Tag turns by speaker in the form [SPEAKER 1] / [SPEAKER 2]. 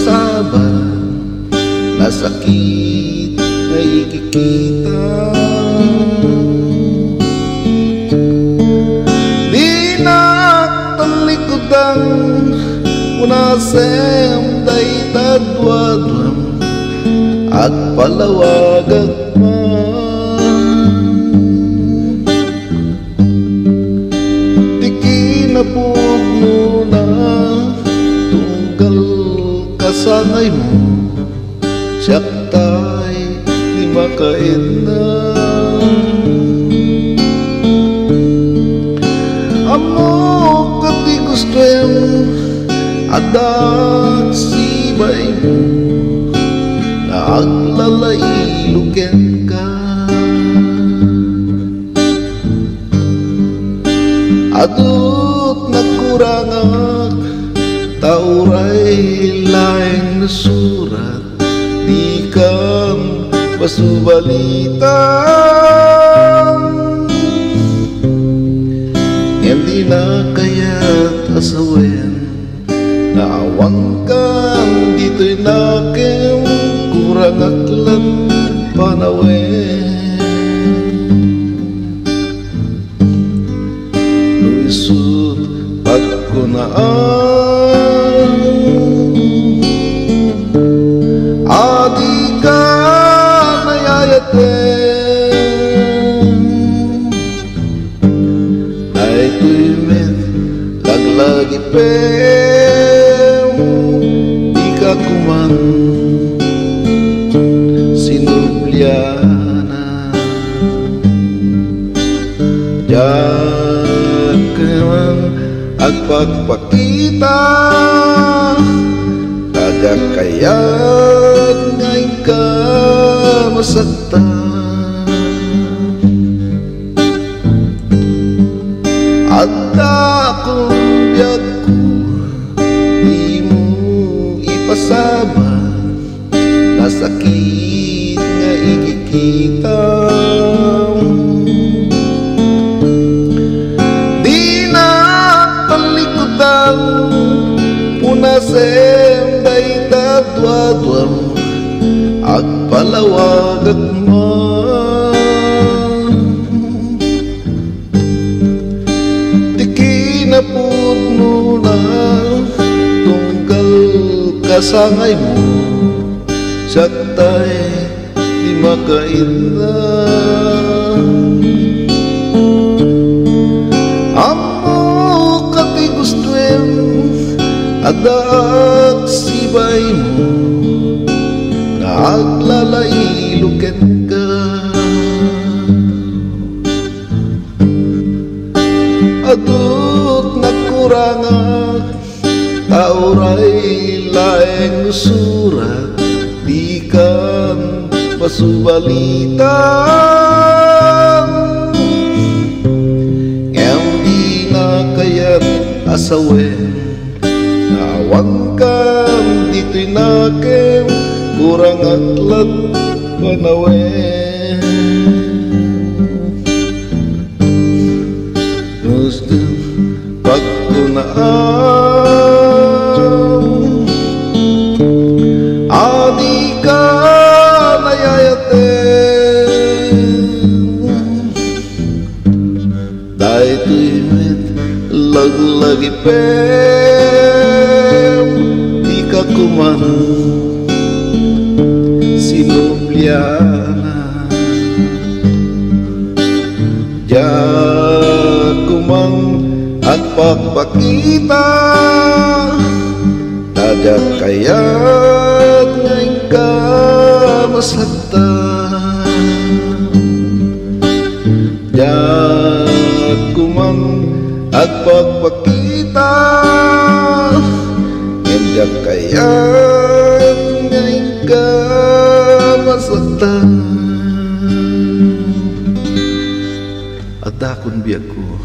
[SPEAKER 1] ipasaba na sakit na ikikita. Di naktalikudang unasem day tadwadwam at palawagat napugno na tunggal kasangay mo, siyak tay di makain na. Amo kati gusto yung adat sibay mo na aglalay luken ka. Adut nakurangak tauray laing nasurat, di kam basubalitan. Hindi na kaya't asawen na awang kam dito'y nakim kurangak lang panawen. Luisut pagkunaan adi ka nayayaten ay tuimet laglagi pem di ka kuman sinubliana agpagpakita kagakayat ngay ka masaktan. At akong biyag ko di mo ipasaba na sakit nga ikikita. Punasem day tatwadwam agpalawagat man. Tiki na pudno na tunggal kasangay mo, siyak tay di makain na. Amo kati gusto adak sibay mo na aglalay luken ka. Adut nakurangak tauray laeng surat, di kan pasubalitan. Ngem di na kaya't asawen awang kam dito'y nakem kurang atlat panawen. Gusto pagkunaan adi ka nayayaten dahi tuimet laglagi kuman sinubliana jakumang agpagpakita tajak kayat ngay ka masaktan. Jakumang agpagpakita yang kaya't ngayon ka masaktan. At akong biyag ko